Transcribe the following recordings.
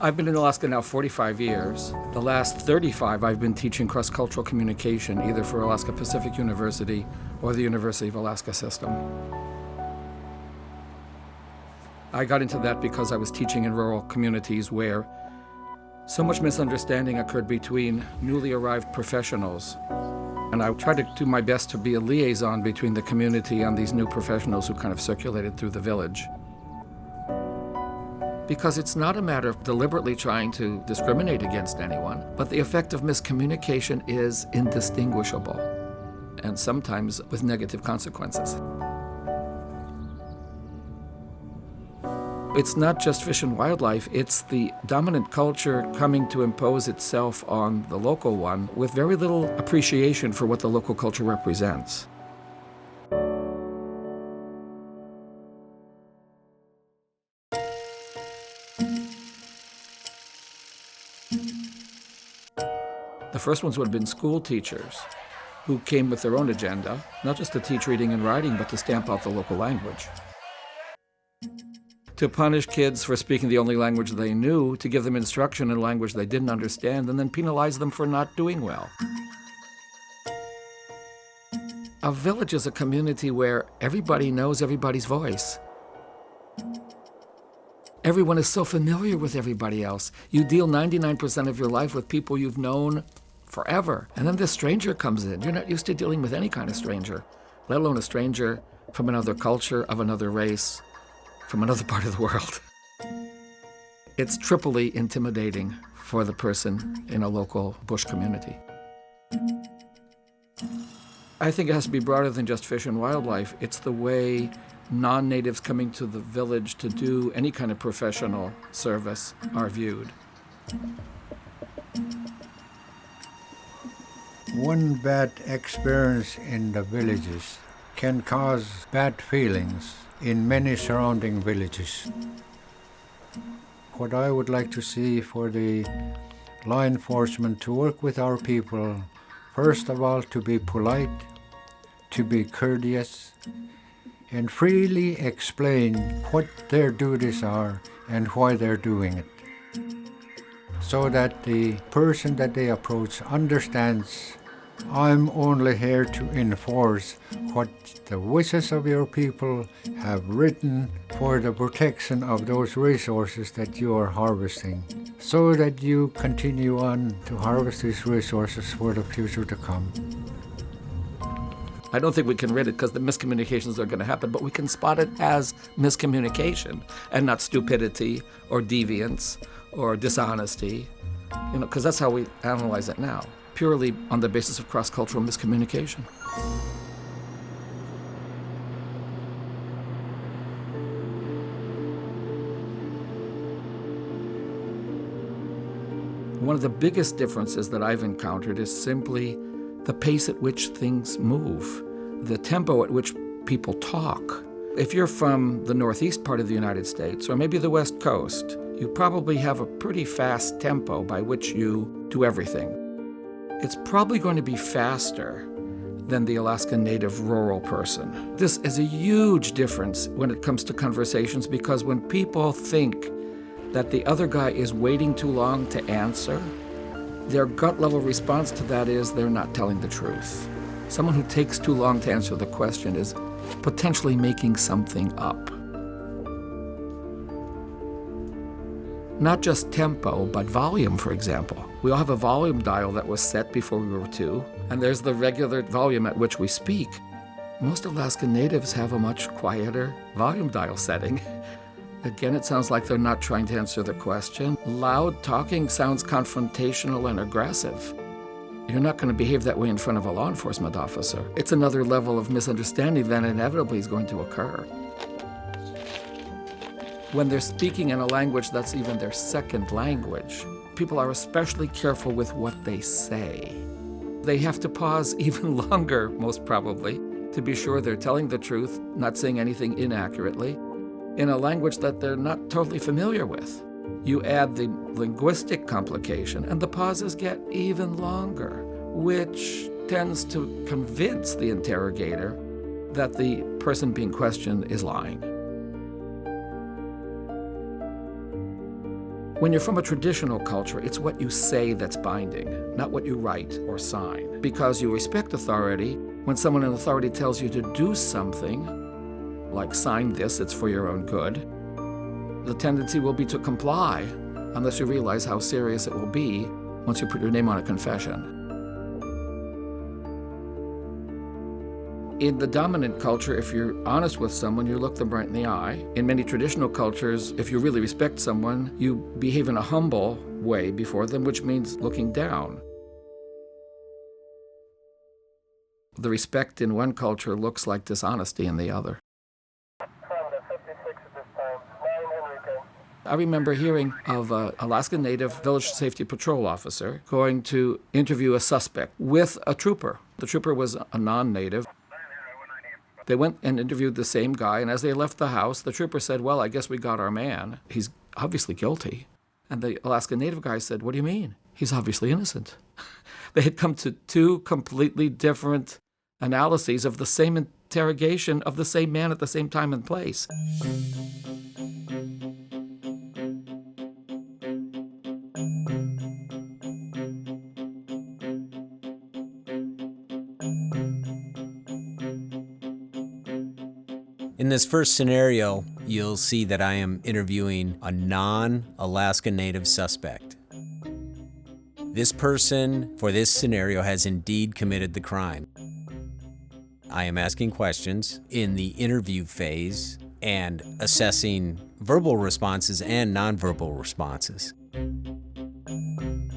I've been in Alaska now 45 years. The last 35 I've been teaching cross-cultural communication, either for Alaska Pacific University or the University of Alaska system. I got into that because I was teaching in rural communities where so much misunderstanding occurred between newly arrived professionals. And I tried to do my best to be a liaison between the community and these new professionals who kind of circulated through the village. Because it's not a matter of deliberately trying to discriminate against anyone, but the effect of miscommunication is indistinguishable, and sometimes with negative consequences. It's not just fish and wildlife, it's the dominant culture coming to impose itself on the local one with very little appreciation for what the local culture represents. The first ones would have been school teachers who came with their own agenda, not just to teach reading and writing, but to stamp out the local language. To punish kids for speaking the only language they knew, to give them instruction in a language they didn't understand, and then penalize them for not doing well. A village is a community where everybody knows everybody's voice. Everyone is so familiar with everybody else. You deal 99% of your life with people you've known forever. And then this stranger comes in. You're not used to dealing with any kind of stranger, let alone a stranger from another culture, of another race, from another part of the world. It's triply intimidating for the person in a local bush community. I think it has to be broader than just fish and wildlife. It's the way non-natives coming to the village to do any kind of professional service are viewed. One bad experience in the villages can cause bad feelings in many surrounding villages. What I would like to see for the law enforcement to work with our people, first of all, to be polite, to be courteous, and freely explain what their duties are and why they're doing it, so that the person that they approach understands, I'm only here to enforce what the wishes of your people have written for the protection of those resources that you are harvesting, so that you continue on to harvest these resources for the future to come. I don't think we can rid it because the miscommunications are going to happen, but we can spot it as miscommunication and not stupidity or deviance or dishonesty, because that's how we analyze it now, purely on the basis of cross-cultural miscommunication. One of the biggest differences that I've encountered is simply the pace at which things move, the tempo at which people talk. If you're from the northeast part of the United States, or maybe the West Coast, you probably have a pretty fast tempo by which you do everything. It's probably going to be faster than the Alaska Native rural person. This is a huge difference when it comes to conversations, because when people think that the other guy is waiting too long to answer, their gut level response to that is they're not telling the truth. Someone who takes too long to answer the question is potentially making something up. Not just tempo, but volume, for example. We all have a volume dial that was set before we were two, and there's the regular volume at which we speak. Most Alaska Natives have a much quieter volume dial setting. Again, it sounds like they're not trying to answer the question. Loud talking sounds confrontational and aggressive. You're not going to behave that way in front of a law enforcement officer. It's another level of misunderstanding that inevitably is going to occur. When they're speaking in a language that's even their second language, people are especially careful with what they say. They have to pause even longer, most probably, to be sure they're telling the truth, not saying anything inaccurately, in a language that they're not totally familiar with. You add the linguistic complication, and the pauses get even longer, which tends to convince the interrogator that the person being questioned is lying. When you're from a traditional culture, it's what you say that's binding, not what you write or sign. Because you respect authority, when someone in authority tells you to do something, like sign this, it's for your own good, the tendency will be to comply unless you realize how serious it will be once you put your name on a confession. In the dominant culture, if you're honest with someone, you look them right in the eye. In many traditional cultures, if you really respect someone, you behave in a humble way before them, which means looking down. The respect in one culture looks like dishonesty in the other. I remember hearing of an Alaskan Native Village Safety Patrol officer going to interview a suspect with a trooper. The trooper was a non-native. They went and interviewed the same guy, and as they left the house, the trooper said, "Well, I guess we got our man. He's obviously guilty." And the Alaskan Native guy said, "What do you mean? He's obviously innocent." They had come to two completely different analyses of the same interrogation of the same man at the same time and place. In this first scenario, you'll see that I am interviewing a non-Alaska Native suspect. This person, for this scenario, has indeed committed the crime. I am asking questions in the interview phase and assessing verbal responses and nonverbal responses.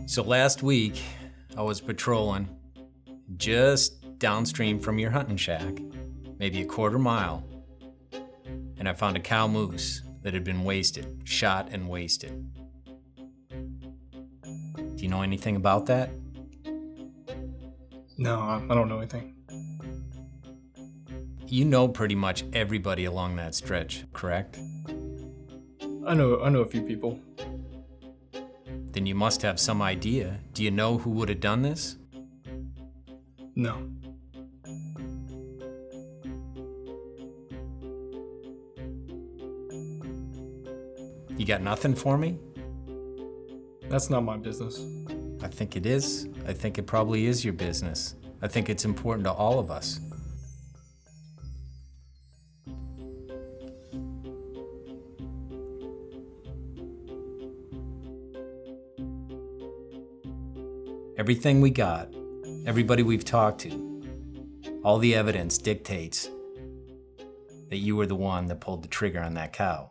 So last week, I was patrolling just downstream from your hunting shack, maybe a quarter mile, and I found a cow moose that had been wasted, shot and wasted. Do you know anything about that? No, I don't know anything. You know pretty much everybody along that stretch, correct? I know a few people. Then you must have some idea. Do you know who would have done this? No. You got nothing for me? That's not my business. I think it is. I think it probably is your business. I think it's important to all of us. Everything we got, everybody we've talked to, all the evidence dictates that you were the one that pulled the trigger on that cow.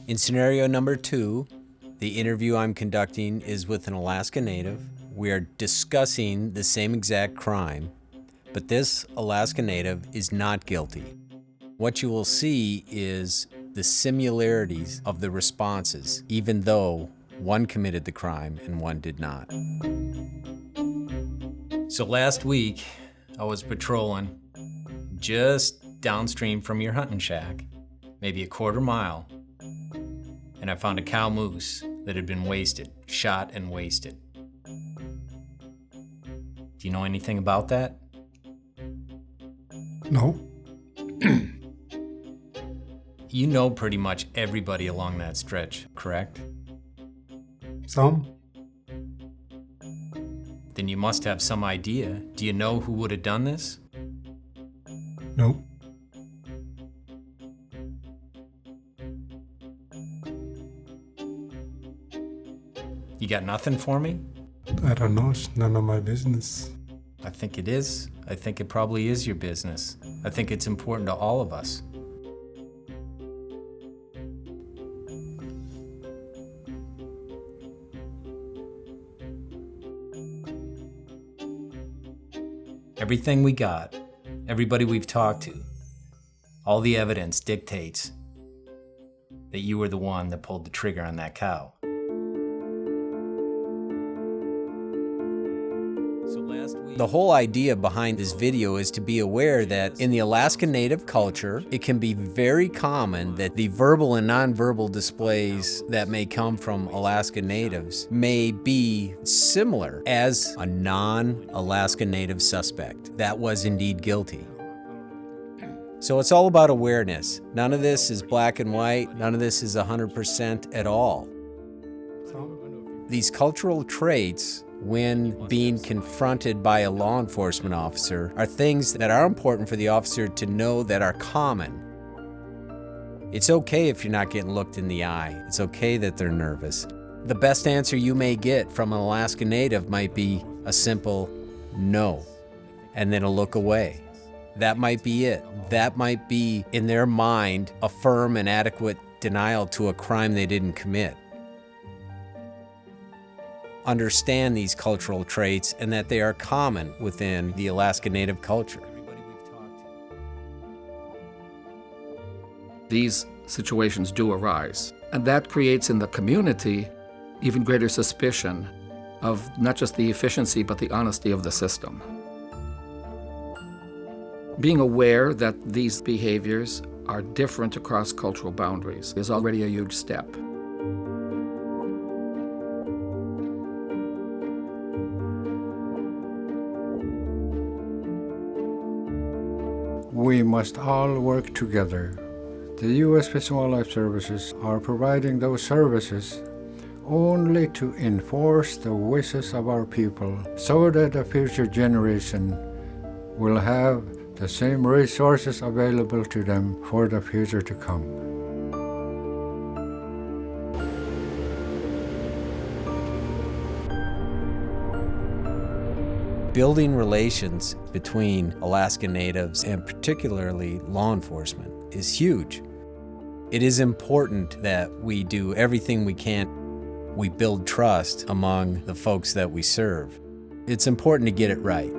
In scenario number 2, the interview I'm conducting is with an Alaska Native. We are discussing the same exact crime, but this Alaska Native is not guilty. What you will see is the similarities of the responses, even though one committed the crime and one did not. So last week, I was patrolling just downstream from your hunting shack, maybe a quarter mile, and I found a cow moose that had been wasted, shot and wasted. Do you know anything about that? No. You know pretty much everybody along that stretch, correct? Some? Then you must have some idea. Do you know who would have done this? No. You got nothing for me? I don't know. It's none of my business. I think it is. I think it probably is your business. I think it's important to all of us. Everything we got, everybody we've talked to, all the evidence dictates that you were the one that pulled the trigger on that cow. The whole idea behind this video is to be aware that in the Alaska Native culture, it can be very common that the verbal and nonverbal displays that may come from Alaska Natives may be similar as a non-Alaska Native suspect that was indeed guilty. So it's all about awareness. None of this is black and white. None of this is 100% at all. These cultural traits, when being confronted by a law enforcement officer, are things that are important for the officer to know that are common. It's okay if you're not getting looked in the eye. It's okay that they're nervous. The best answer you may get from an Alaska Native might be a simple no, and then a look away. That might be it. That might be, in their mind, a firm and adequate denial to a crime they didn't commit. Understand these cultural traits and that they are common within the Alaska Native culture. These situations do arise, and that creates in the community even greater suspicion of not just the efficiency but the honesty of the system. Being aware that these behaviors are different across cultural boundaries is already a huge step. We must all work together. The U.S. Fish and Wildlife Services are providing those services only to enforce the wishes of our people so that a future generation will have the same resources available to them for the future to come. Building relations between Alaska Natives and particularly law enforcement is huge. It is important that we do everything we can. We build trust among the folks that we serve. It's important to get it right.